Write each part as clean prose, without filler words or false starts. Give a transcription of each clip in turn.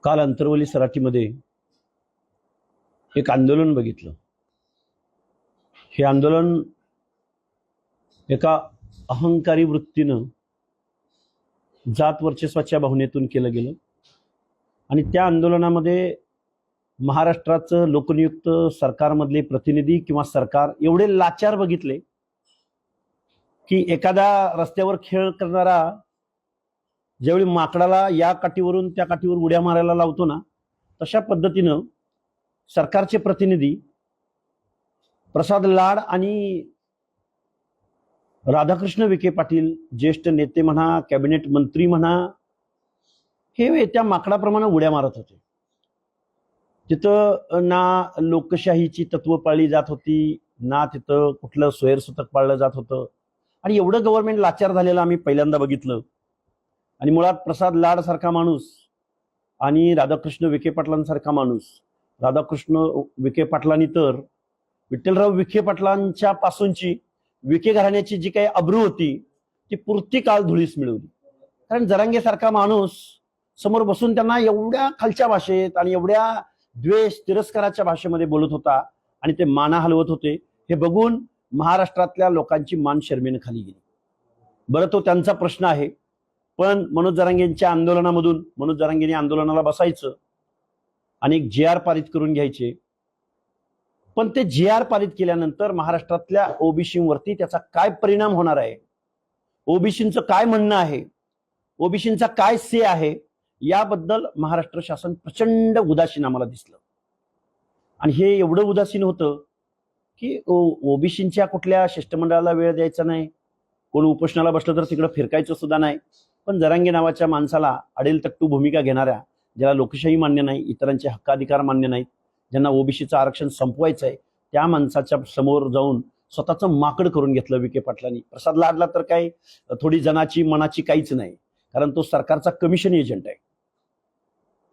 काल अंतरवली सराटीमध्ये एक आंदोलन बघितलं। हे आंदोलन एका अहंकारी वृत्तीनं जात वर्चस्वाच्या भावनेतून केलं गेलं आणि त्या आंदोलनामध्ये महाराष्ट्राचं लोकनियुक्त सरकारमधले प्रतिनिधी किंवा सरकार एवढे लाचार बघितले की एखादा रस्त्यावर खेळ करणारा ज्यावेळी माकडाला या काठीवरून त्या काठीवर उड्या मारायला लावतो ना, तशा पद्धतीनं सरकारचे प्रतिनिधी प्रसाद लाड आणि राधाकृष्ण विखे पाटील, ज्येष्ठ नेते म्हणा, कॅबिनेट मंत्री म्हणा, हे त्या माकडाप्रमाणे उड्या मारत होते। तिथं ना लोकशाहीची तत्व पाळली जात होती, ना तिथं कुठलं स्वैरसूतक पाळलं जात होतं आणि एवढं गव्हर्नमेंट लाचार झालेलं आम्ही पहिल्यांदा बघितलं। आणि मुळात प्रसाद लाड सारखा माणूस आणि राधाकृष्ण विखे पाटलांसारखा माणूस, राधाकृष्ण विखे पाटलांनी तर विठ्ठलराव विखे पाटलांच्या पासूनची विखे घराण्याची जी काही अब्रू होती ती पुरती काळ धुळीस मिळवली। कारण जरांगे सारखा माणूस समोर बसून त्यांना एवढ्या खालच्या भाषेत आणि एवढ्या द्वेष तिरस्काराच्या भाषेमध्ये बोलत होता आणि ते माना हलवत होते, हे बघून महाराष्ट्रातल्या लोकांची मान शर्मेने खाली गेली। बरं, तो त्यांचा प्रश्न आहे, पण मनोज जरांगेंच्या आंदोलनामधून मनोज जरांगेंनी आंदोलनाला बसायचं आणि एक GR पारित करून घ्यायचे। पण ते GR पारित केल्यानंतर महाराष्ट्रातल्या ओबीसीवरती त्याचा काय परिणाम होणार आहे, ओबीसींचं काय म्हणणं आहे, ओबीसींचा काय से आहे, याबद्दल महाराष्ट्र शासन प्रचंड उदासीन आम्हाला दिसलं। आणि हे एवढं उदासीन होतं की ओबीसींच्या कुठल्या शिष्टमंडळाला वेळ द्यायचा नाही, कोण उपोषणाला बसलं तर तिकडे फिरकायचं सुद्धा नाही। पण जरांगे नावाच्या माणसाला अडेलतट्टू भूमिका घेणाऱ्या, ज्याला लोकशाही मान्य नाही, इतरांचे हक्काधिकार मान्य नाहीत, ज्यांना ओबीसीचं आरक्षण संपवायचं आहे, त्या माणसाच्या समोर जाऊन स्वतःचं माकड करून घेतलं विखे पाटलांनी। प्रसाद लाडला तर काही थोडी जनाची मनाची काहीच नाही, कारण तो सरकारचा कमिशन एजंट आहे।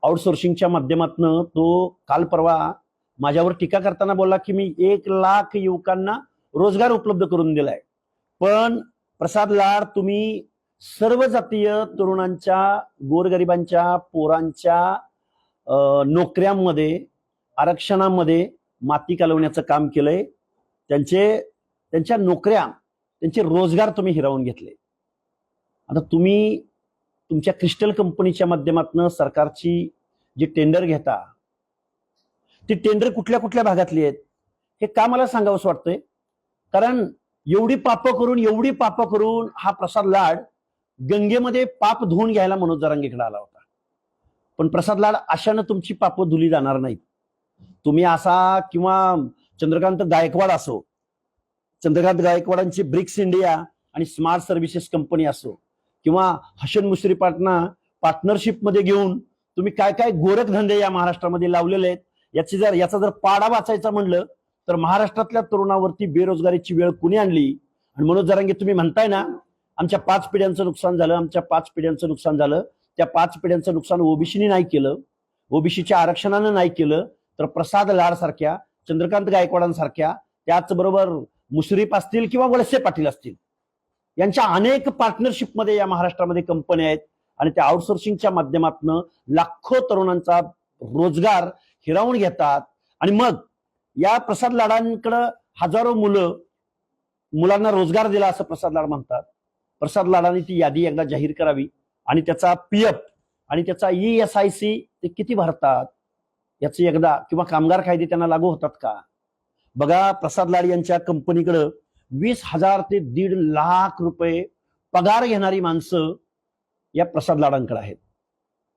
आउटसोर्सिंगच्या माध्यमातून तो काल परवा माझ्यावर टीका करताना बोलला की मी 1 लाख युवकांना रोजगार उपलब्ध करून दिलाय। पण प्रसाद लाड, तुम्ही सर्व जातीय तरुणांच्या, गोरगरिबांच्या पोरांच्या नोकऱ्यांमध्ये, आरक्षणामध्ये माती कालवण्याचं काम केलंय। त्यांच्या नोकऱ्या, त्यांचे रोजगार तुम्ही हिरावून घेतले। आता तुम्ही तुमच्या क्रिस्टल कंपनीच्या माध्यमातून सरकारची जी टेंडर घेता, ती टेंडर कुठल्या कुठल्या भागातली आहेत हे का मला सांगावंसं वाटतंय। कारण एवढी पाप करून हा प्रसाद लाड गंगेमध्ये पाप धुवून घ्यायला मनोज जरांगेकडे आला होता। पण प्रसाद लाड, अशानं तुमची पाप धुली जाणार नाहीत। तुम्ही असा किंवा चंद्रकांत गायकवाड असो, चंद्रकांत गायकवाडांची ब्रिक्स इंडिया आणि स्मार्ट सर्व्हिसेस कंपनी असो, किंवा हसन मुश्रीफांना पार्टनरशिप मध्ये घेऊन तुम्ही काय काय गोरखधंदे या महाराष्ट्रामध्ये लावलेले आहेत, याचा जर पाडा वाचायचा म्हणलं तर महाराष्ट्रातल्या तरुणावरती बेरोजगारीची वेळ कुणी आणली। आणि मनोज जरांगे, तुम्ही म्हणताय ना आमच्या 5 पिढ्यांचं नुकसान झालं, आमच्या 5 पिढ्यांचं नुकसान झालं, त्या 5 पिढ्यांचं नुकसान ओबीसीने नाही केलं, ओबीसीच्या आरक्षणानं नाही केलं, तर प्रसाद लाड सारख्या, चंद्रकांत गायकवाडांसारख्या, त्याचबरोबर मुश्रीफ असतील किंवा वळसे पाटील असतील, यांच्या अनेक पार्टनरशिपमध्ये या महाराष्ट्रामध्ये कंपन्या आहेत आणि त्या आउटसोर्सिंगच्या माध्यमातून लाखो तरुणांचा रोजगार हिरावून घेतात। आणि मग या प्रसाद लाडांकडे हजारो मुलांना रोजगार दिला असं प्रसाद लाड म्हणतात। प्रसाद लाडांनी ती यादी एकदा जाहीर करावी आणि त्याचा PF आणि त्याचा ESIC ते किती भरतात याची एकदा, किंवा कामगार कायदे त्यांना लागू होतात का बघा। प्रसाद लाड यांच्या कंपनीकडे 20,000 ते 1.5 लाख रुपये पगार घेणारी माणसं या प्रसाद लाडांकडे आहेत।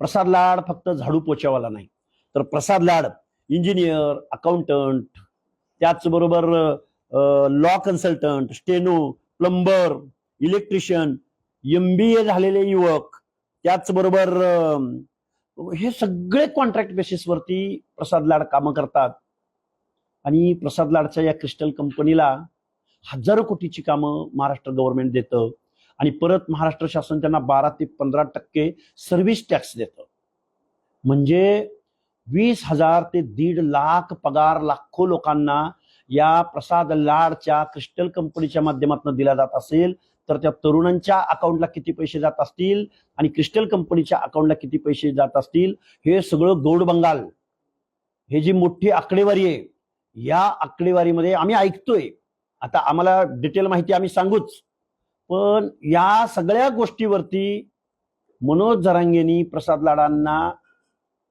प्रसाद लाड फक्त झाडू पोछावाला नाही, तर प्रसाद लाड इंजिनियर, अकाउंटंट, त्याचबरोबर law consultant, steno, plumber, electrician, MBA झालेले युवक, त्याचबरोबर हे सगळे कॉन्ट्रॅक्ट बेसिसवरती प्रसाद लाड कामं करतात। आणि प्रसाद लाडच्या या क्रिस्टल कंपनीला हजारो कोटीची कामं महाराष्ट्र गव्हर्नमेंट देतं आणि परत महाराष्ट्र शासन त्यांना 12 ते 15% सर्व्हिस टॅक्स देतं। म्हणजे 20,000 ते 1.5 लाख पगार लाखो लोकांना या प्रसाद लाडच्या क्रिस्टल कंपनीच्या माध्यमातून दिला जात असेल, तर त्या तरुणांच्या अकाउंटला किती पैसे जात असतील आणि क्रिस्टल कंपनीच्या अकाउंटला किती पैसे जात असतील, हे सगळं गौड बंगाल, हे जी मोठी आकडेवारी आहे, या आकडेवारीमध्ये आम्ही ऐकतोय. आता आम्हाला डिटेल माहिती आम्ही सांगूच, पण या सगळ्या गोष्टीवरती मनोज जरांगेंनी प्रसाद लाडांना,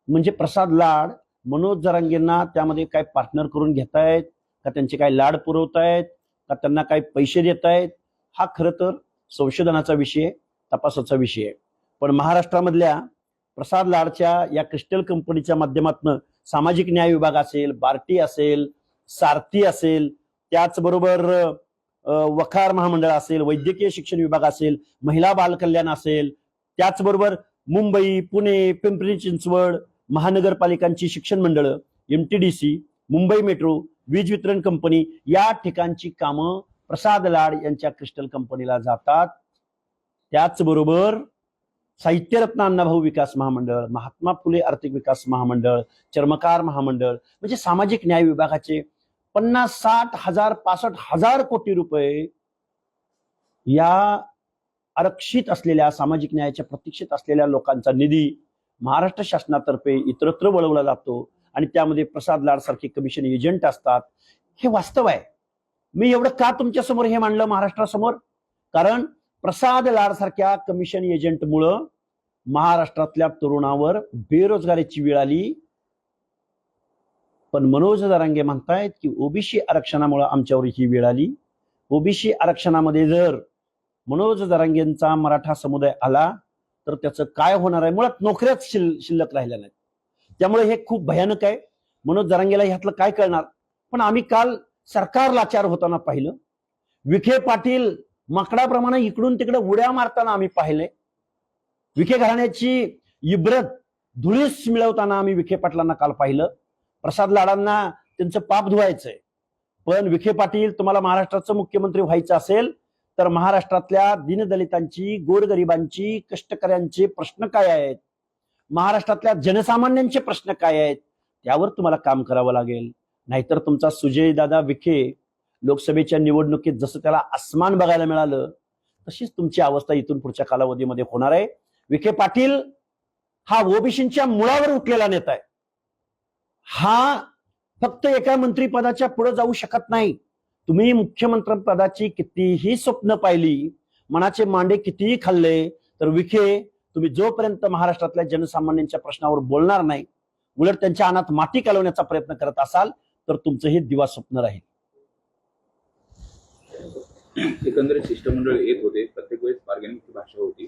म्हणजे प्रसाद लाड मनोज जरांगेंना त्यामध्ये काय पार्टनर करून घेतायत का, त्यांचे काय लाड पुरवतायत का, त्यांना काय पैसे देतायत, हा खरं तर संशोधनाचा विषय, तपासाचा विषय आहे. पण महाराष्ट्रामधल्या प्रसाद लाडच्या या क्रिस्टल कंपनीच्या माध्यमातून सामाजिक न्याय विभाग असेल, बार्टी असेल, सारथी असेल, त्याचबरोबर वखार महामंडळ असेल, वैद्यकीय शिक्षण विभाग असेल, महिला बाल कल्याण असेल, त्याचबरोबर मुंबई, पुणे, पिंपरी चिंचवड महानगरपालिकांची शिक्षण मंडळ, MTDC, मुंबई मेट्रो, वीज वितरण कंपनी, या ठिकाणची कामं प्रसाद लाड यांच्या क्रिस्टल कंपनीला जातात. त्याचबरोबर साहित्यरत्न अण्णाभाऊ विकास महामंडळ, महात्मा फुले आर्थिक विकास महामंडळ, चर्मकार महामंडळ, म्हणजे सामाजिक न्याय विभागाचे 50, 60 हजार, 65 हजार कोटी रुपये या आरक्षित असलेल्या, सामाजिक न्यायाच्या प्रतीक्षेत असलेल्या लोकांचा निधी महाराष्ट्र शासनातर्फे इतरत्र वळवला जातो आणि त्यामध्ये प्रसाद लाड सारखे कमिशन एजंट असतात. हे वास्तव आहे. मी एवढं का तुमच्या समोर हे मांडलं महाराष्ट्रासमोर? कारण प्रसाद लाड सारख्या कमिशन एजंटमुळं महाराष्ट्रातल्या तरुणावर बेरोजगारीची वेळ आली. पण मनोज जरांगे म्हणतायत की ओबीसी आरक्षणामुळे आमच्यावर ही वेळ आली. ओबीसी आरक्षणामध्ये जर मनोज जरांगेंचा मराठा समुदाय आला तर त्याचं काय होणार आहे? मुळात नोकऱ्याच शिल्लक राहिल्या नाहीत. त्यामुळे हे खूप भयानक आहे. मनोज जरांगेला ह्यातलं काय कळणार? पण आम्ही काल सरकार लाचार होताना पाहिलं. विखे पाटील माकडाप्रमाणे इकडून तिकडे उड्या मारताना आम्ही पाहिले. विखे घराण्याची इब्रत धुळीस मिळवताना आम्ही विखे पाटलांना काल पाहिलं. प्रसाद लाडांना त्यांचं पाप धुवायचंय. पण विखे पाटील, तुम्हाला महाराष्ट्राचं मुख्यमंत्री व्हायचं असेल तर महाराष्ट्रातल्या दीनदलितांची, गोरगरिबांची, कष्टकऱ्यांचे प्रश्न काय आहेत, महाराष्ट्रातल्या जनसामान्यांचे प्रश्न काय आहेत, त्यावर तुम्हाला काम करावं लागेल. नाहीतर तुमचा सुजयदादा विखे लोकसभेच्या निवडणुकीत जसं त्याला आसमान बघायला मिळालं तशीच तुमची अवस्था इथून पुढच्या कालावधीमध्ये होणार आहे. विखे पाटील हा ओबीसींच्या मुळावर उठलेला नेता आहे. हा फक्त एका मंत्रीपदाच्या पुढे जाऊ शकत नाही. तुम्ही मुख्यमंत्री पदाची कितीही स्वप्न पाहिली, मनाचे मांडे कितीही खाल्ले, तर विखे तुम्ही जोपर्यंत महाराष्ट्रातल्या जनसामान्यांच्या प्रश्नावर बोलणार नाही, उलट त्यांच्या अनात माती कालवण्याचा प्रयत्न करत असाल तर तुमचं हे दिवा स्वप्न राहील. एकंदरीत शिष्टमंडळ येत होते, प्रत्येक वेळेस बार्गेनिंगची भाषा होती.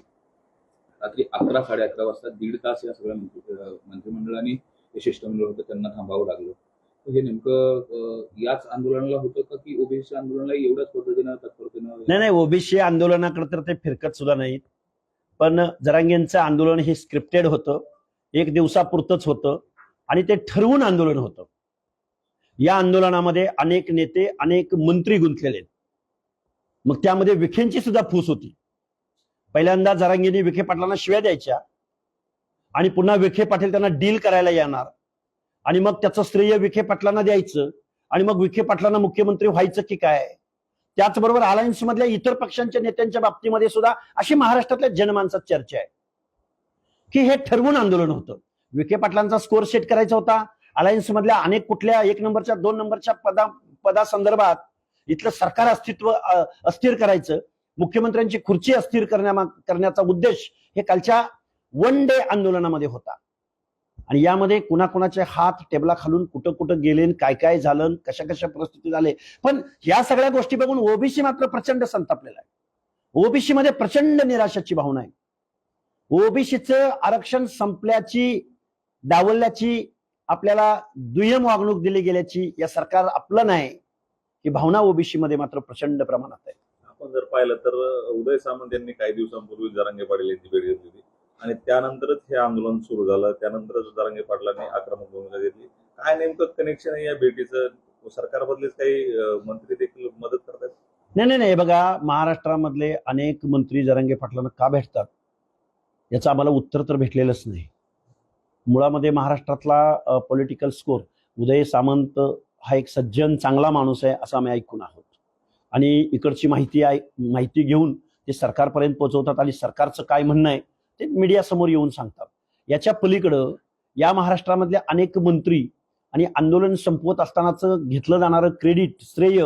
रात्री 11, 11:30 वाजता 1.5 तास या सगळ्या मंत्रिमंडळाने जे शिष्टमंडळ होतं त्यांना थांबावं लागलं. हे नेमकं याच आंदोलनाला होतं का की ओबीसी आंदोलनाला एवढ्याच पद्धतीनं तत्परतेनं? नाही, ओबीसी आंदोलनाकडे तर ते फिरकत सुद्धा नाहीत. पण जरांगेंचं आंदोलन हे स्क्रिप्टेड होतं, एक दिवसापुरतंच होतं आणि ते ठरवून आंदोलन होतं. या आंदोलनामध्ये अनेक नेते, अनेक मंत्री गुंतलेले आहेत. मग त्यामध्ये विखेंची सुद्धा फूस होती. पहिल्यांदा जरांगेंनी विखे पाटलांना शिव्या द्यायच्या आणि पुन्हा विखे पाटील त्यांना डील करायला येणार आणि मग त्याचं श्रेय विखे पाटलांना द्यायचं आणि मग विखे पाटलांना मुख्यमंत्री व्हायचं की काय. त्याचबरोबर अलायन्स मधल्या इतर पक्षांच्या नेत्यांच्या बाबतीमध्ये सुद्धा अशी महाराष्ट्रातल्या जनमानसात चर्चा आहे की हे ठरवून आंदोलन होतं. विखे पाटलांचा स्कोर सेट करायचा होता. अलायन्स मधल्या अनेक कुठल्या 1 नंबरच्या 2 नंबरच्या पदासंदर्भात इथलं सरकार अस्थिर करायचं, मुख्यमंत्र्यांची खुर्ची अस्थिर करण्याचा उद्देश हे कालच्या 1 डे आंदोलनामध्ये होता. आणि यामध्ये कुणाकुणाचे हात टेबला खालून कुठं कुठं गेले, काय काय झालं, कशा कशा परिस्थिती झाले. पण या सगळ्या गोष्टी बघून ओबीसी मात्र प्रचंड संतापलेला आहे. ओबीसी मध्ये प्रचंड निराशाची भावना आहे. ओबीसीचं आरक्षण संपल्याची, डावलल्याची, आपल्याला दुय्यम वागणूक दिली गेल्याची, या सरकार आपलं नाही ही भावना ओबीसी मध्ये मात्र प्रचंड प्रमाणात आहे. आपण जर पाहिलं तर उदय सामंत यांनी काही दिवसांपूर्वी जरांगे पाटील यांची भेट घेतली होती आणि त्यानंतरच हे आंदोलन सुरू झालं. त्यानंतरच जरांगे पाटलांनी आक्रमक भूमिका घेतली. काय नेमकं कनेक्शन आहे या भेटीचं? सरकारमधलेच काही मंत्री देखील मदत करतात? नाही, बघा, महाराष्ट्रामधले अनेक मंत्री जरांगे पाटलांना का भेटतात याचं आम्हाला उत्तर तर भेटलेलंच नाही. मुळामध्ये महाराष्ट्रातला पॉलिटिकल स्कोर, उदय सामंत हा एक सज्जन चांगला माणूस आहे असं आम्ही ऐकून आहोत आणि इकडची माहिती घेऊन ते सरकारपर्यंत पोहोचवतात आणि सरकारचं काय म्हणणं आहे ते मीडिया समोर येऊन सांगतात. याच्या पलीकडं या महाराष्ट्रामधल्या अनेक मंत्री आणि आंदोलन संपवत असतानाचं घेतलं जाणारं क्रेडिट, श्रेय,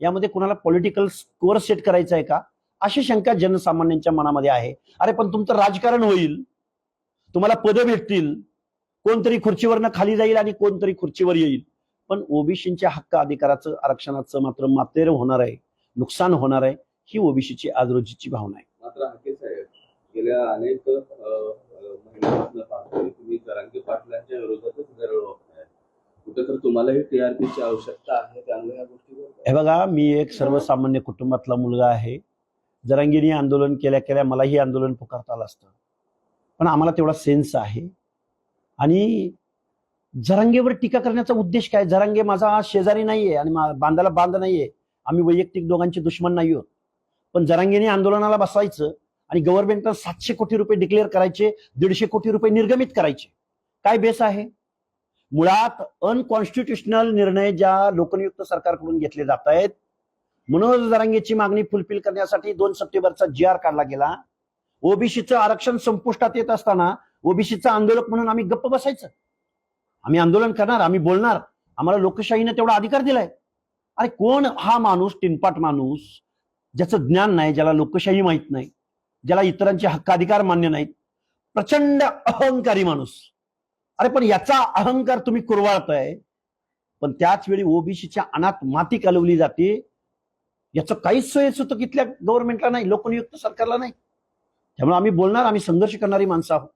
यामध्ये कुणाला पॉलिटिकल स्कोअर सेट करायचा आहे का, अशी शंका जनसामान्यांच्या मनामध्ये आहे. अरे पण तुमचं राजकारण होईल, तुम्हाला पदं भेटतील, कोणतरी खुर्चीवरनं खाली जाईल आणि कोणतरी खुर्चीवर येईल, पण ओबीसीच्या हक्क अधिकाराचं, आरक्षणाचं मात्र मातेर होणार आहे, नुकसान होणार आहे, ही ओबीसीची आज रोजीची भावना आहे. मात्र हाके साहेब, गेल्या अनेक महिन्यांपासून पाहतोय तुम्ही जरांगे पाटलांच्या विरोधातच गरळ कुठे तर तुम्हालाही टीआरपीची आवश्यकता आहे, त्यामुळे या गोष्टीवर हे बघा, मी एक सर्वसामान्य कुटुंबातला मुलगा आहे. जरांगीने आंदोलन केल्या केल्या मलाही आंदोलन पुकारता आलं असतं, पण आम्हाला तेवढा सेन्स आहे. आणि जरांगेवर टीका करण्याचा उद्देश काय? जरांगे माझा शेजारी नाहीये आणि बांधाला बांध नाहीये, आम्ही वैयक्तिक दोघांचे दुश्मन नाही आहोत. पण जरांगेने आंदोलनाला बसायचं आणि गव्हर्नमेंटनं 700 कोटी रुपये डिक्लेअर करायचे, 150 कोटी रुपये निर्गमित करायचे. काय बेस आहे? मुळात अनकॉन्स्टिट्युशनल निर्णय ज्या लोकनियुक्त सरकारकडून घेतले जात आहेत, मनोज जरांगेची मागणी फुलफिल करण्यासाठी 2 सप्टेंबरचा GR काढला गेला. ओबीसीचं आरक्षण संपुष्टात येत असताना ओबीसीचा आंदोलक म्हणून आम्ही गप्प बसायचं? आम्ही आंदोलन करणार, आम्ही बोलणार, आम्हाला लोकशाहीने तेवढा अधिकार दिलाय. अरे कोण हा माणूस, टिनपाट माणूस, ज्याचं ज्ञान नाही, ज्याला लोकशाही माहित नाही, ज्याला इतरांचे हक्क अधिकार मान्य नाहीत, प्रचंड अहंकारी माणूस. अरे पण याचा अहंकार तुम्ही कुरवाळताय, पण त्याच वेळी ओबीसीच्या अनात माती कालवली जाते. याचं काहीच सोयच होतं इथल्या गव्हर्नमेंटला नाही, लोकनियुक्त सरकारला नाही. त्यामुळे आम्ही बोलणार, आम्ही संघर्ष करणारी माणसं आहोत.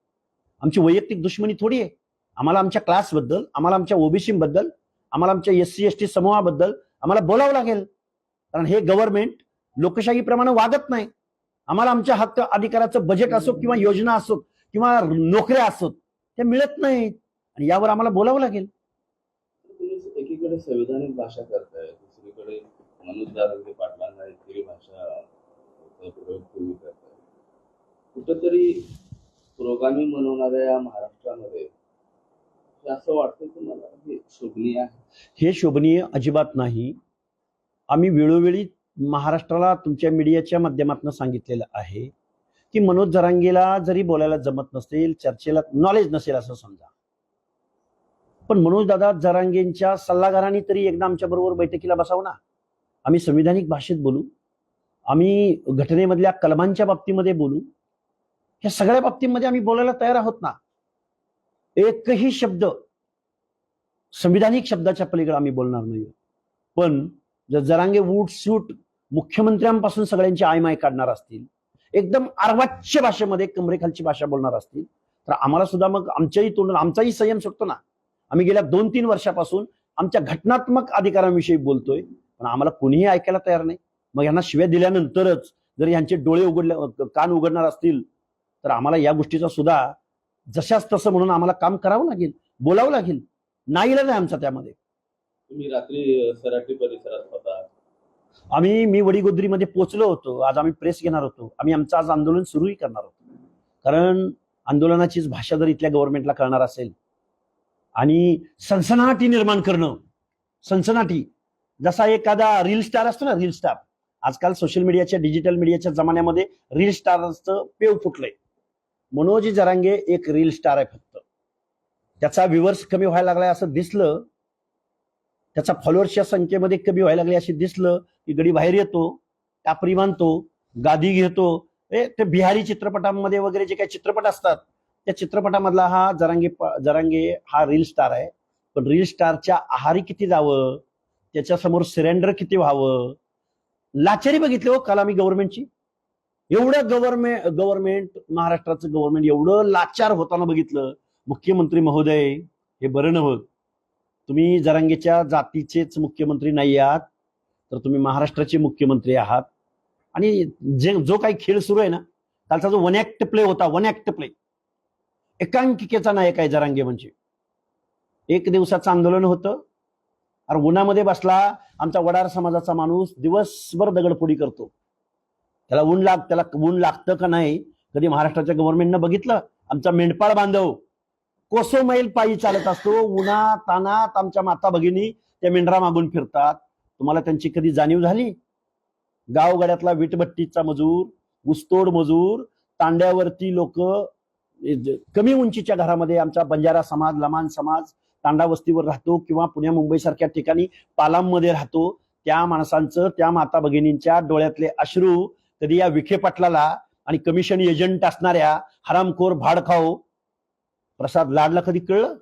आमची वैयक्तिक दुश्मनी थोडी आहे. आम्हाला आमच्या क्लासबद्दल, आम्हाला आमच्या ओबीसी बद्दल, आम्हाला आमच्या SC ST समूहाबद्दल आम्हाला बोलावं लागेल, कारण हे गव्हर्नमेंट लोकशाहीप्रमाणे वागत नाही. आम्हाला आमच्या हक्क अधिकाराचं बजेट असो किंवा योजना असो किंवा नोकऱ्या असोत, ते मिळत नाहीत आणि यावर आम्हाला बोलावं लागेल. तुम्ही एकीकडे संविधानिक भाषा करताय, दुसरीकडे मनोज जरांगे पाटलांना इतरी भाषा प्रयोग तुम्ही करताय. कुठंतरी पुरोगामी म्हणवणाऱ्या या महाराष्ट्रामध्ये असं वाटतं तुम्हाला हे शोभनीय आहे? हे शोभनीय अजिबात नाही. आम्ही वेळोवेळी महाराष्ट्राला तुमच्या मीडियाच्या माध्यमातून सांगितलेलं आहे की मनोज जरांगेला जरी बोलायला जमत नसेल, चर्चेला नॉलेज नसेल असं समजा, पण मनोज दादा जरांगेंच्या सल्लागारांनी तरी एकदा आमच्या बरोबर बैठकीला बसावं ना. आम्ही संविधानिक भाषेत बोलू, आम्ही घटनेमधल्या कलमांच्या बाबतीमध्ये बोलू, ह्या सगळ्या बाबतीमध्ये आम्ही बोलायला तयार आहोत ना. एकही शब्द संविधानिक शब्दाच्या पलीकडे आम्ही बोलणार नाही. पण जर जरांगे वूट सूट मुख्यमंत्र्यांपासून सगळ्यांची आयमाय काढणार असतील, एकदम अर्वाच्य भाषेमध्ये कमरेखालची भाषा बोलणार असतील, तर आम्हाला सुद्धा मग आमच्याही तोंडून आमचाही संयम सुटतो ना. आम्ही गेल्या 2-3 वर्षापासून आमच्या घटनात्मक अधिकारांविषयी बोलतोय, पण आम्हाला कोणीही ऐकायला तयार नाही. मग यांना शिव्या दिल्यानंतरच जर यांचे डोळे कान उघडणार असतील, तर आम्हाला या गोष्टीचा सुद्धा जशाच तसं म्हणून आम्हाला काम करावं लागेल, बोलावं लागेल. नाईलाज आहे आमचा त्यामध्ये. तुम्ही रात्री सराटी परिसरात होता. मी वडीगोद्रीमध्ये पोहोचलो होतो. आज आम्ही प्रेस घेणार होतो. आम्ही आमचं आज आंदोलन सुरूही करणार होतो, कारण आंदोलनाचीच भाषा जर इथल्या गव्हर्नमेंटला कळणार असेल आणि सनसनाटी निर्माण करणं, सनसनाटी, जसा एखादा रील स्टार असतो ना, रील स्टार, आजकाल सोशल मीडियाच्या, डिजिटल मीडियाच्या जमान्यामध्ये रील स्टारचं पेव फुटलंय. मनोज जरांगे एक रील स्टार आहे फक्त. त्याचा व्ह्यूअर्स कमी व्हायला लागलाय असं दिसलं, त्याचा फॉलोअर्सच्या संख्येमध्ये कमी व्हायला लागले असे दिसलं की गडी बाहेर येतो, टापरी बांधतो, गादी घेतो. ते बिहारी चित्रपटांमध्ये वगैरे जे काही चित्रपट असतात, त्या चित्रपटामधला हा जरांगे हा रील स्टार आहे. पण रील स्टारच्या आहारी किती जावं, त्याच्यासमोर सरेंडर किती व्हावं, लाचारी बघितली हो काल आम्ही गव्हर्नमेंटची. एवढं गव्हर्नमेंट महाराष्ट्राचं गव्हर्नमेंट एवढं लाचार होताना बघितलं. मुख्यमंत्री महोदय, हे बरं नव्हतं. तुम्ही जरांगेच्या जातीचेच मुख्यमंत्री नाही आहात, तर तुम्ही महाराष्ट्राचे मुख्यमंत्री आहात. आणि जो काही खेळ सुरू आहे ना, कालचा जो 1 ऍक्ट प्ले होता, 1 ऍक्ट प्ले, एकांकिकेचा नायक आहे जरांगे. म्हणजे 1 दिवसाचं आंदोलन होतं, अरे उन्हामध्ये बसला आमचा वडार समाजाचा माणूस, दिवसभर दगडफोडी करतो. त्याला ऊन लागतं का नाही कधी महाराष्ट्राच्या गव्हर्नमेंटनं बघितलं? आमचा मेंढपाळ बांधव कोसो मैल पायी चालत असतो, उन्हा तानात आमच्या माता भगिनी त्या मेंढरा मागून फिरतात. तुम्हाला त्यांची कधी जाणीव झाली? गावगाड्यातला वीटभट्टीचा मजूर, ऊसतोड मजूर, तांड्यावरती लोक, कमी उंचीच्या घरामध्ये आमचा बंजारा समाज, लमाण समाज तांडा वस्तीवर राहतो किंवा पुण्या मुंबई सारख्या ठिकाणी पालाममध्ये राहतो, त्या माणसांचं, त्या माता भगिनींच्या डोळ्यातले अश्रू कधी या विखे पाटलाला आणि कमिशन एजंट असणाऱ्या हरामखोर भाडखाओ प्रसाद लाडला कधी कळलं?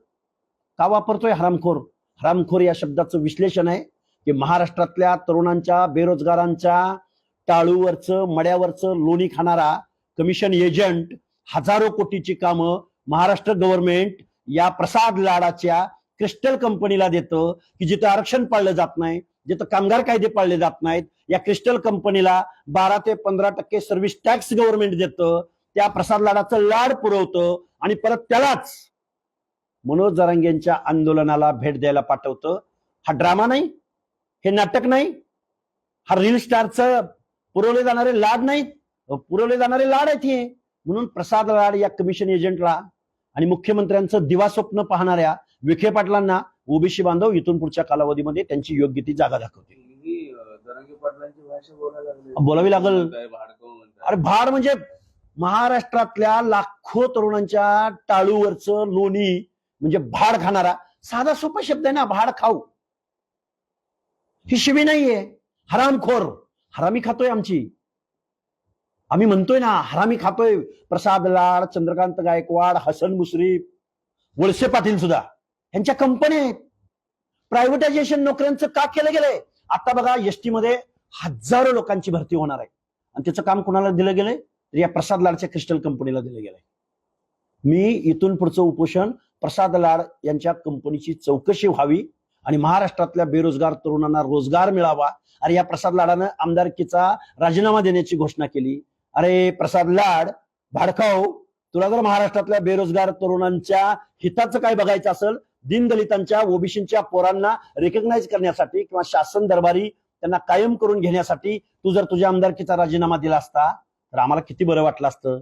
का वापरतोय हरामखोर? हरामखोर या शब्दाचं विश्लेषण आहे की महाराष्ट्रातल्या तरुणांच्या, बेरोजगारांच्या टाळूवरचं, मड्यावरचं लोणी खाणारा कमिशन एजंट, हजारो कोटीची कामं महाराष्ट्र गव्हर्नमेंट या प्रसाद लाडाच्या क्रिस्टल कंपनीला देतं की जिथं आरक्षण पाळलं जात नाही, जिथं कामगार कायदे पाळले जात नाहीत, या क्रिस्टल कंपनीला 12 ते 15% सर्व्हिस टॅक्स गव्हर्नमेंट देतं, त्या प्रसाद लाडाचं लाड पुरवतं आणि परत त्यालाच मनोज जरांगेंच्या आंदोलनाला भेट द्यायला पाठवतं. हा ड्रामा नाही, हे नाटक नाही, हा रील स्टारचं पुरवले जाणारे लाड नाहीत, पुरवले जाणारे लाड आहेत हे. म्हणून प्रसाद लाड या कमिशन एजंटला आणि मुख्यमंत्र्यांचं दिवास्वप्न पाहणाऱ्या विखे पाटलांना ओबीसी बांधव इथून पुढच्या कालावधीमध्ये त्यांची योग्य ती जागा दाखवतील. जरांगे पाटलांची भाषा बोलावी लागल. अरे भाड म्हणजे महाराष्ट्रातल्या लाखो तरुणांच्या टाळूवरचं लोणी म्हणजे भाड खाणारा, साधा सोपा शब्द आहे ना, भाड खाऊ. ही शिवी नाहीये, हरामखोर, हरामी खातोय आमची. आम्ही म्हणतोय ना हरामी खातोय. प्रसाद लाड, चंद्रकांत गायकवाड, हसन मुश्रीफ, वळसे पाटील सुद्धा यांच्या कंपन्या आहेत. प्रायव्हेटायझेशन नोकऱ्यांचं का केलं गेलंय? आता बघा एसटी मध्ये हजारो लोकांची भरती होणार आहे आणि त्याचं काम कोणाला दिलं गेलंय? तर या प्रसाद लाडच्या क्रिस्टल कंपनीला दिलं गेलंय. मी इथून पुढचं उपोषण प्रसाद लाड यांच्या कंपनीची चौकशी व्हावी आणि महाराष्ट्रातल्या बेरोजगार तरुणांना रोजगार मिळावा. अरे या प्रसाद लाडानं आमदारकीचा राजीनामा देण्याची घोषणा केली. अरे प्रसाद लाड भाडखाऊ, तुला जर महाराष्ट्रातल्या बेरोजगार तरुणांच्या हिताचं काय बघायचं असेल, दीनदलितांच्या, ओबीसीच्या पोरांना रिकग्नाइज करण्यासाठी किंवा शासन दरबारी त्यांना कायम करून घेण्यासाठी तू जर तुझ्या आमदारकीचा राजीनामा दिला असता तर आम्हाला किती बरं वाटलं असतं.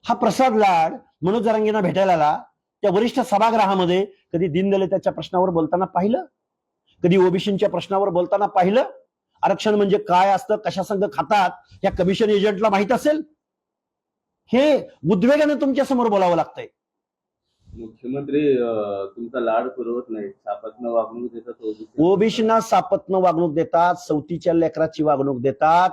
हा प्रसाद लाड मनोज जरांगेंना भेटायला आला, त्या वरिष्ठ सभागृहामध्ये कधी दीनदलिताच्या प्रश्नावर बोलताना पाहिलं? कधी ओबीसीच्या प्रश्नावर बोलताना पाहिलं? आरक्षण म्हणजे काय असतं, कशा संघ खातात, या कमिशन एजंटला माहित असेल? हे उद्वेगानं तुमच्या समोर बोलावं लागतंय. मुख्यमंत्री तुमचा लाड पुरवत नाही, सापत्न वागणूक देतात, ओबीसींना सापत्न वागणूक देतात, सवतीच्या लेकराची वागणूक देतात.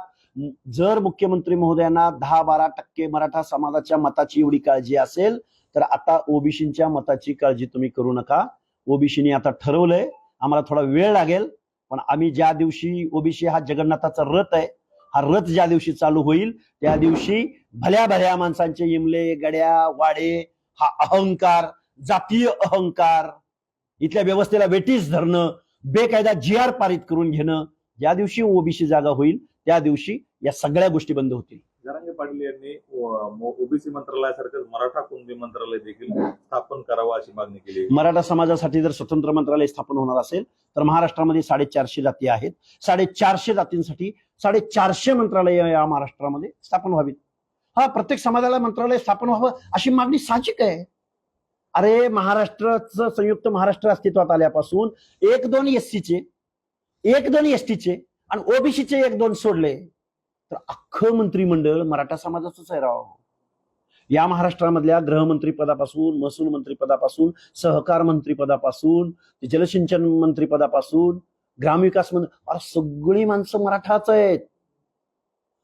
जर मुख्यमंत्री महोदयांना 10-12% मराठा समाजाच्या मताची एवढी काळजी असेल तर आता ओबीसीच्या मताची काळजी तुम्ही करू नका. ओबीसीनी आता ठरवलंय, आम्हाला थोडा वेळ लागेल, पण आम्ही ज्या दिवशी, ओबीसी हा जगन्नाथाचा रथ आहे, हा रथ ज्या दिवशी चालू होईल त्या दिवशी भल्या भल्या माणसांचे इमले, गड्या, वाडे, हा अहंकार, जातीय अहंकार, इथल्या व्यवस्थेला वेटीस धरणं, बेकायदा GR पारित करून घेणं, ज्या दिवशी ओबीसी जागा होईल त्या दिवशी या सगळ्या गोष्टी बंद होतील. जरांगे पाटील यांनी ओबीसी मंत्रालयासारखंच मराठा कुणबी मंत्रालय देखील स्थापन करावं अशी मागणी केली. मराठा समाजासाठी जर स्वतंत्र मंत्रालय स्थापन होणार असेल तर महाराष्ट्रामध्ये 450 जाती आहेत. 450 जातींसाठी 450 मंत्रालय या महाराष्ट्रामध्ये स्थापन व्हावीत. हा, प्रत्येक समाजाला मंत्रालय स्थापन व्हावं अशी मागणी साहजिक आहे. अरे महाराष्ट्राचं, संयुक्त महाराष्ट्र अस्तित्वात आल्यापासून 1-2 एससीचे, 1-2 एसटीचे आणि ओबीसीचे 1-2 सोडले तर अख्खं मंत्रिमंडळ मराठा समाजाचंच आहे राव. या महाराष्ट्रामधल्या गृहमंत्री पदापासून, महसूल मंत्री पदापासून, सहकार मंत्री पदापासून, जलसिंचन मंत्री पदापासून, ग्रामविकास मंत्री, सगळी माणसं मराठाच आहेत.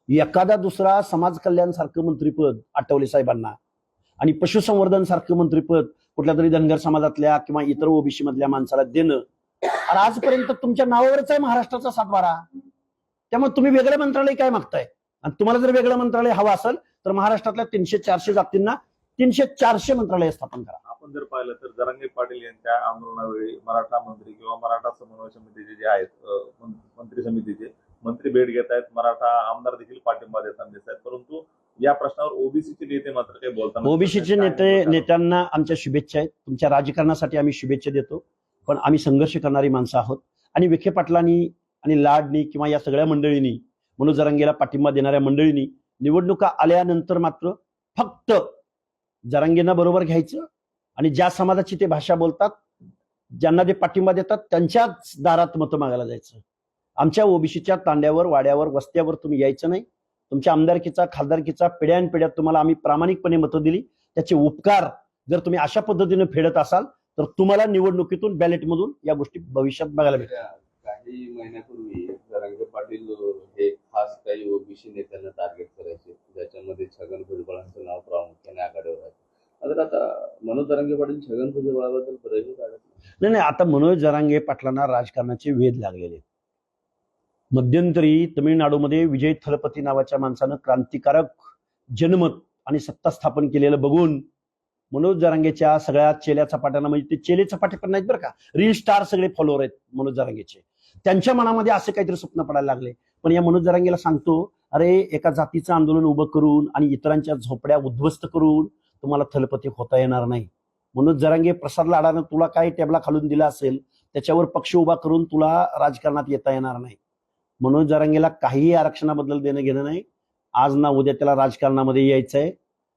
एखादा दुसरा समाज कल्याण सारखं मंत्रीपद आठवले साहेबांना आणि पशुसंवर्धन सारखं मंत्रीपद कुठल्या तरी धनगर समाजातल्या किंवा इतर ओबीसी मधल्या माणसाला देणं, आणि आजपर्यंत तुमच्या नावावरच आहे महाराष्ट्राचा 7-12. त्यामुळे तुम्ही वेगळं मंत्रालय काय मागताय? आणि तुम्हाला जर वेगळं मंत्रालय हवं असेल तर महाराष्ट्रातल्या 300-400 जातींना 300-400 मंत्रालय स्थापन करा. आपण जर पाहिलं तर जरांगे पाटील यांच्या आंदोलनावेळी मराठा मंत्री किंवा मराठा समन्वय समितीचे जे आहेत मंत्री समितीचे मंत्री भेट घेत आहेत, मराठा आमदार देखील पाठिंबा देताना दिसत आहेत, परंतु या प्रश्नावर ओबीसीचे नेते मात्र काही बोलताना, ओबीसीचे नेत्यांना आमच्या शुभेच्छा आहेत. तुमच्या राजकारणासाठी आम्ही शुभेच्छा देतो, पण आम्ही संघर्ष करणारी माणसं आहोत आणि विखे पाटलांनी आणि लाडनी किंवा या सगळ्या मंडळींनी, मनोज जरांगेला पाठिंबा देणाऱ्या मंडळींनी निवडणुका आल्यानंतर मात्र फक्त जरांगेंना बरोबर घ्यायचं आणि ज्या समाजाची ते भाषा बोलतात, ज्यांना ते पाठिंबा देतात त्यांच्याच दारात मतं मागायला जायचं. आमच्या ओबीसीच्या तांड्यावर, वाड्यावर, वस्त्यावर तुम्ही यायचं नाही. तुमच्या आमदारकीचा खासदारकीचा पिढ्यानपिढ्यात तुम्हाला आम्ही प्रामाणिकपणे मतं दिली, त्याचे उपकार जर तुम्ही अशा पद्धतीने फेडत असाल तर तुम्हाला निवडणुकीतून बॅलेटमधून या गोष्टी भविष्यात बघायला भेटतील. काही महिन्यापूर्वी जरांगे पाटील हे खास काही ओबीसी नेत्यांना टार्गेट करायचे, ज्याच्यामध्ये छगन भुजबळांचं नाव प्रामुख्याने आघाडीवर आहे. तर आता मनोज जरांगे पाटील छगन भुजबळाबद्दल बरेच काढत नाही नाही, आता मनोज जरांगे पाटलांना राजकारणाचे वेध लागलेले आहेत. मध्यंतरी तमिळनाडूमध्ये विजय थलपती नावाच्या माणसानं क्रांतिकारक जनमत आणि सत्ता स्थापन केलेलं बघून मनोज जरांगेच्या सगळ्या चेल्या चपाट्यांना, म्हणजे ते चेले चपाटे पण नाहीत बरं का, रील स्टार सगळे फॉलोअर आहेत मनोज जरांगेचे, त्यांच्या मनामध्ये असे काहीतरी स्वप्न पडायला लागले. पण या मनोज जरांगेला सांगतो, अरे एका जातीचं आंदोलन उभं करून आणि इतरांच्या झोपड्या उद्ध्वस्त करून तुम्हाला थलपती होता येणार नाही. मनोज जरांगे प्रसाद लाडानं तुला काय टेबला खालून दिला असेल त्याच्यावर पक्ष उभा करून तुला राजकारणात येता येणार नाही. मनोज जरांगेला काहीही आरक्षणाबद्दल देणं घेणं नाही. आज ना उद्या त्याला राजकारणामध्ये यायचंय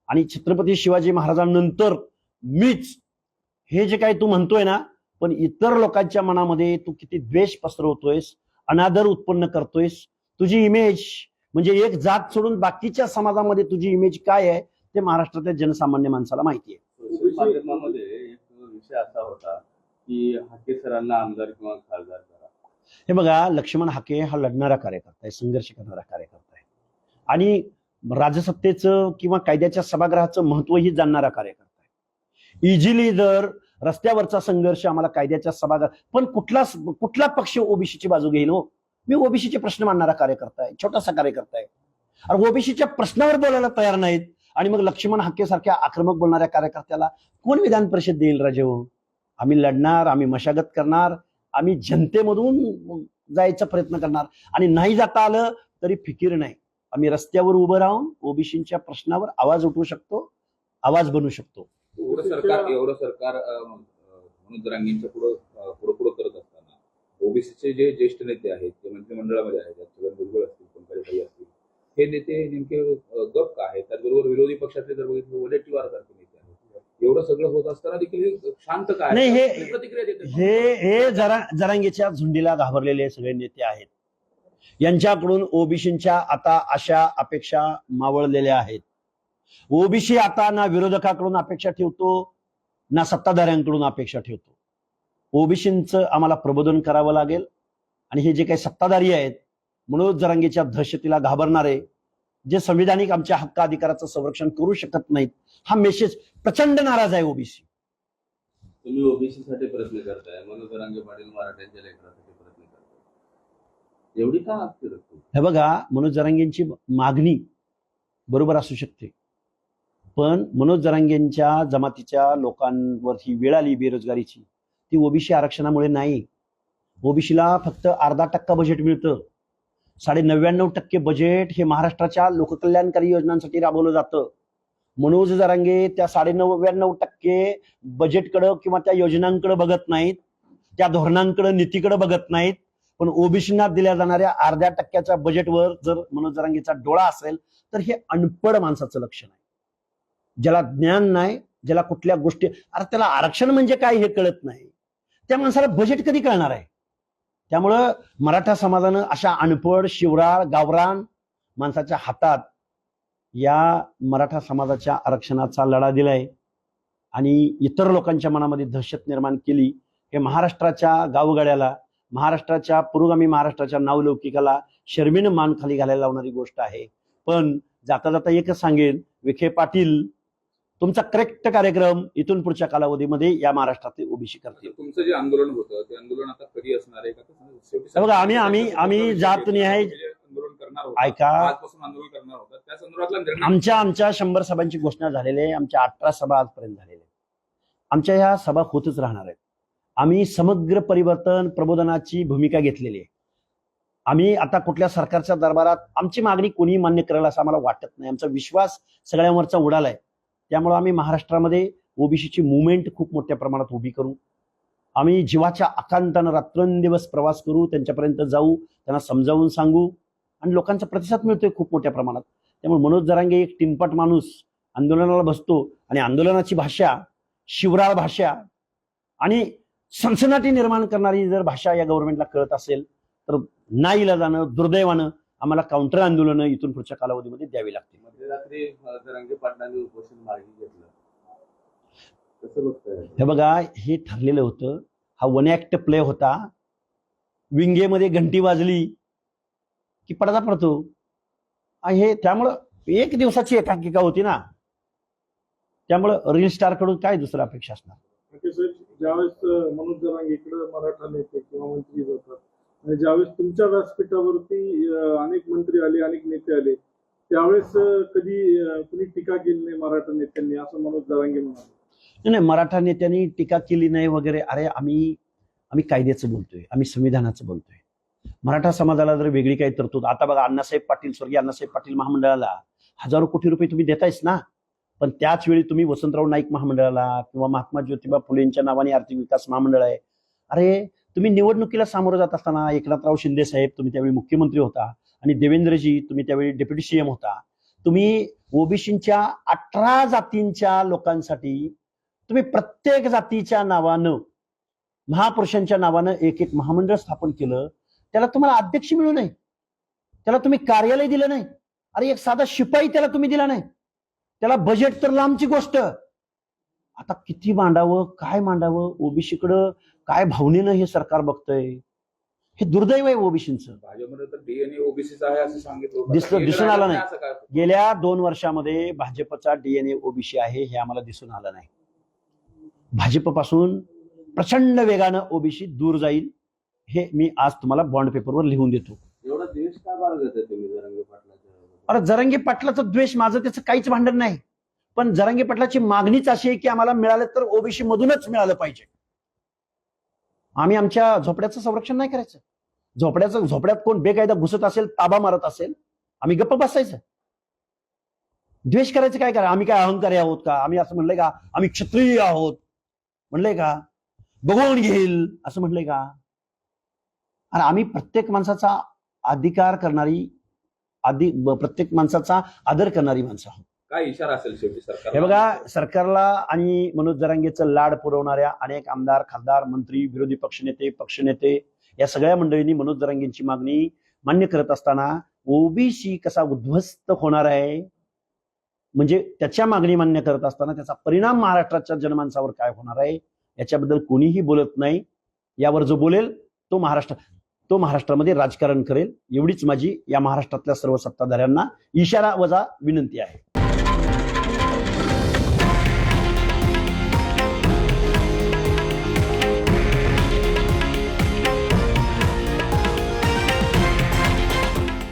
आणि छत्रपती शिवाजी महाराजांनंतर मीच, हे जे काही तू म्हणतोय ना, पण इतर लोकांच्या मनामध्ये तू किती द्वेष पसरवतोयस, अनादर उत्पन्न करतोयस. तुझी इमेज म्हणजे एक जात सोडून बाकीच्या समाजामध्ये तुझी इमेज काय आहे ते महाराष्ट्रातल्या जनसामान्य माणसाला माहिती आहे. सोशल माध्यमामध्ये एक विषय असा होता की हाके सरांना आमदार किंवा खासदार करा. हे बघा, लक्ष्मण हाके हा लढणारा कार्यकर्ता आहे, संघर्ष करणारा कार्यकर्ता आहे आणि राजसत्तेचं किंवा कायद्याच्या सभागृहाचं महत्वही जाणणारा कार्यकर्ता आहे. इझिली जर रस्त्यावरचा संघर्ष आम्हाला कायद्याच्या सभागृह, पण कुठला पक्ष ओबीसीची बाजू घेईल हो? मी ओबीसीचे प्रश्न मांडणारा कार्यकर्ता आहे, छोटासा कार्यकर्ता आहे. आणि ओबीसीच्या प्रश्नावर बोलायला तयार नाहीत आणि मग लक्ष्मण हाके सारख्या आक्रमक बोलणाऱ्या कार्यकर्त्याला कोण विधान परिषद देईल राजे हो? आम्ही लढणार, आम्ही मशागत करणार, आम्ही जनतेमधून जायचा प्रयत्न करणार आणि नाही जाता आलं तरी फिकीर नाही. आम्ही रस्त्यावर उभं राहून ओबीसीच्या प्रश्नावर आवाज उठवू शकतो, आवाज बनवू शकतो. एवढं सरकार मनोज जरांगेंच्या पुढं करत असताना ओबीसीचे जे ज्येष्ठ नेते आहेत ते मंत्रिमंडळामध्ये आहेत, छगन भुजबळ असतील, पंकजाताई असतील, हे नेते नेमके गप का आहेत? त्याचबरोबर विरोधी पक्षाचे जर बघितलं वडेट्टीवारसारखे नेते आहेत. एवढं सगळं होत असताना देखील शांत काय नाही, प्रतिक्रिया देतात? हे जरांगेच्या झुंडीला घाबरलेले सगळे नेते आहेत. यांच्याकडून ओबीसींच्या आता अशा अपेक्षा मावळलेल्या आहेत. ओबीसी आता ना विरोधकाकडून अपेक्षा ठेवतो ना सत्ताधाऱ्यांकडून अपेक्षा ठेवतो. ओबीसींचं आम्हाला प्रबोधन करावं लागेल आणि हे जे काही सत्ताधारी आहेत, मनोज जरांगेच्या दहशतीला घाबरणारे, जे संविधानिक आमच्या हक्क अधिकाराचं संरक्षण करू शकत नाहीत, हा मेसेज प्रचंड नाराज आहे ओबीसी. तुम्ही ओबीसी साठी प्रयत्न करताय, मनोज जरांगे पाटील मराठ्यांच्या लेकरासाठी प्रयत्न करताय, एवढी का हक्क रक्कम? हे बघा, मनोज जरांगेंची मागणी बरोबर असू शकते, पण मनोज जरांगेंच्या जमातीच्या लोकांवर ही वेळ आली बेरोजगारीची, ती ओबीसी आरक्षणामुळे नाही. ओबीसीला फक्त 0.5% बजेट मिळतं. 99.5% बजेट हे महाराष्ट्राच्या लोककल्याणकारी योजनांसाठी राबवलं जातं. मनोज जरांगे त्या 99.5% बजेटकडं किंवा त्या योजनांकडे बघत नाहीत, त्या धोरणांकडे, नीतीकडे बघत नाहीत. पण ओबीसींना दिल्या जाणाऱ्या 0.5% बजेटवर जर मनोज जरांगेचा डोळा असेल तर हे अनपढ माणसाचं लक्षण आहे, ज्याला ज्ञान नाही, ज्याला कुठल्या गोष्टी, अरे त्याला आरक्षण म्हणजे काय हे कळत नाही, त्या माणसाला बजेट कधी कळणार आहे? त्यामुळं मराठा समाजानं अशा अनपढ, शिवराळ, गावरान माणसाच्या हातात या मराठा समाजाच्या आरक्षणाचा लढा दिलाय आणि इतर लोकांच्या मनामध्ये दहशत निर्माण केली. हे महाराष्ट्राच्या गावगाड्याला, महाराष्ट्राच्या पुरोगामी महाराष्ट्राच्या नावलौकिकाला शर्मीनं मान खाली घालायला लावणारी गोष्ट आहे. पण जाता जाता एकच सांगेन, विखे पाटील, तुमचा करेक्ट कार्यक्रम इथून पुढच्या कालावधीमध्ये या महाराष्ट्रातले ओबीसी करतील. तुमचं जे आंदोलन होतं ते आंदोलन आता कधी असणार आहे का? बघा, आम्ही जातनिहाय आंदोलन करणार आहोत, ऐका, आजपासून आंदोलन करणार आहोत, त्या संदर्भातला निर्णय आमच्या 100 सभांची घोषणा झालेली आहे. आमच्या 18 सभा आजपर्यंत झालेल्या आहेत. आमच्या ह्या सभा होतच राहणार आहेत. आम्ही समग्र परिवर्तन प्रबोधनाची भूमिका घेतलेली आहे. आम्ही आता कुठल्या सरकारच्या दरबारात आमची मागणी कोणी मान्य करेल असं आम्हाला वाटत नाही. आमचा विश्वास सगळ्यांवरचा उडालाय. त्यामुळे आम्ही महाराष्ट्रामध्ये ओबीसीची मुवमेंट खूप मोठ्या प्रमाणात उभी करू. आम्ही जीवाच्या आकांतानं रात्रंदिवस प्रवास करू, त्यांच्यापर्यंत जाऊ, त्यांना समजावून सांगू आणि लोकांचा प्रतिसाद मिळतोय खूप मोठ्या प्रमाणात. त्यामुळे मनोज जरांगे एक टिनपट माणूस आंदोलनाला बसतो आणि आंदोलनाची भाषा, शिवराळ भाषा आणि सनसनाटी निर्माण करणारी जर भाषा या गव्हर्नमेंटला कळत असेल तर नाईलाजानं, दुर्दैवानं आम्हाला काउंटर आंदोलनं इथून पुढच्या कालावधीमध्ये द्यावी लागतील. मध्यरात्री जरांगे पाटलांनी उपोषण मागे घेतलं, कसं बघताय? हे बघा, हे ठरलेलं होतं. हा वन ऍक्ट प्ले होता. विंगेमध्ये घंटी वाजली की पडदा पडतो. हे त्यामुळं एक दिवसाची एकांकिका होती ना, त्यामुळं रील स्टार कडून काय दुसरं अपेक्षा असणार. ज्यावेळेस मनोज जरांगे इकडे मराठा नेते किंवा मंत्री होतात आणि ज्यावेळेस तुमच्या व्यासपीठावरती अनेक मंत्री आले, अनेक नेते आले, त्यावेळेस कधी कुणी टीका केली नाही मराठा नेत्यांनी, असं मनोज जरांगे म्हणाले. नाही, मराठा नेत्यांनी टीका केली नाही वगैरे. अरे आम्ही कायद्याचं बोलतोय, आम्ही संविधानाचं बोलतोय. मराठा समाजाला जर वेगळी काही तरतूद, आता बघा अण्णासाहेब पाटील, स्वर्गीय अण्णासाहेब पाटील महामंडळाला हजारो कोटी रुपये तुम्ही देतायच ना, पण त्याच वेळी तुम्ही वसंतराव नाईक महामंडळाला किंवा महात्मा ज्योतिबा फुलेंच्या नावाने आर्थिक विकास महामंडळ आहे. अरे तुम्ही निवडणुकीला सामोरं जात असताना एकनाथराव शिंदे साहेब, तुम्ही त्यावेळी मुख्यमंत्री होता, आणि देवेंद्रजी तुम्ही त्यावेळी डेप्युटी सीएम होता. तुम्ही ओबीसीच्या 18 जातींच्या लोकांसाठी तुम्ही प्रत्येक जातीच्या नावानं, महापुरुषांच्या नावानं एक एक महामंडळ स्थापन केलं. त्याला तुम्हाला अध्यक्ष मिळू नये, त्याला तुम्ही कार्यालय दिलं नाही. अरे एक साधा शिपाई त्याला तुम्ही दिला नाही. त्याला बजेट तर लांबची गोष्ट. आता किती मांडावं, काय मांडावं, ओबीसीकडं काय भावनेनं हे सरकार बघतंय. हे दुर्दैव आहे ओबीसीचं. भाजपमध्ये तर डीएनए ओबीसीचा आहे असं सांगितलं होतं. दिसून आलं नाही. असं काय? गेल्या 2 वर्षामध्ये भाजपचा डीएनए ओबीसी आहे हे आम्हाला दिसून आलं नाही. भाजपपासून प्रचंड वेगानं ओबीसी दूर जाईल, हे मी आज तुम्हाला बॉन्ड पेपरवर लिहून देतो. एवढा द्वेष का बाळगत आहे तुम्ही जरांगे पाटलाच्या? अरे जरांगे पाटलाचा द्वेष, माझं त्याचं काहीच भांडण नाही, पण जरांगे पाटलाची मागणीच अशी आहे की आम्हाला मिळालं तर ओबीसी मधूनच मिळालं पाहिजे. आम्ही आमच्या झोपड्याचं संरक्षण नाही करायचं. झोपड्यात कोण बेकायदा घुसत असेल, ताबा मारत असेल, आम्ही गप्प बसायचं. द्वेष करायचं काय करा? आम्ही काय अहंकारी आहोत का? आम्ही असं म्हणलंय का आम्ही क्षत्रिय आहोत? म्हणलंय का बघून घेईल असं म्हणलंय का? आणि आम्ही प्रत्येक माणसाचा अधिकार करणारी, प्रत्येक माणसाचा आदर करणारी माणसं आहोत. काय इशारा असेल शेवटी सरकार? हे बघा, सरकारला आणि मनोज जरांगेचं लाड पुरवणाऱ्या अनेक आमदार, खासदार, मंत्री, विरोधी पक्षनेते या सगळ्या मंडळींनी मनोज जरांगेंची मागणी मान्य करत असताना ओबीसी कसा उद्ध्वस्त होणार आहे, म्हणजे त्याच्या मागणी मान्य करत असताना त्याचा परिणाम महाराष्ट्राच्या जनमानसावर काय होणार आहे याच्याबद्दल कोणीही बोलत नाही. यावर जो बोलेल तो महाराष्ट्रामध्ये राजकारण करेल, एवढीच माझी या महाराष्ट्रातल्या सर्व सत्ताधाऱ्यांना इशारा वजा विनंती आहे.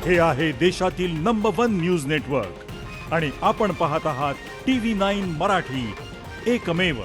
हे आहे देशातील नंबर 1 न्यूज नेटवर्क आणि आपण पाहत आहात TV9 मराठी, एकमेव.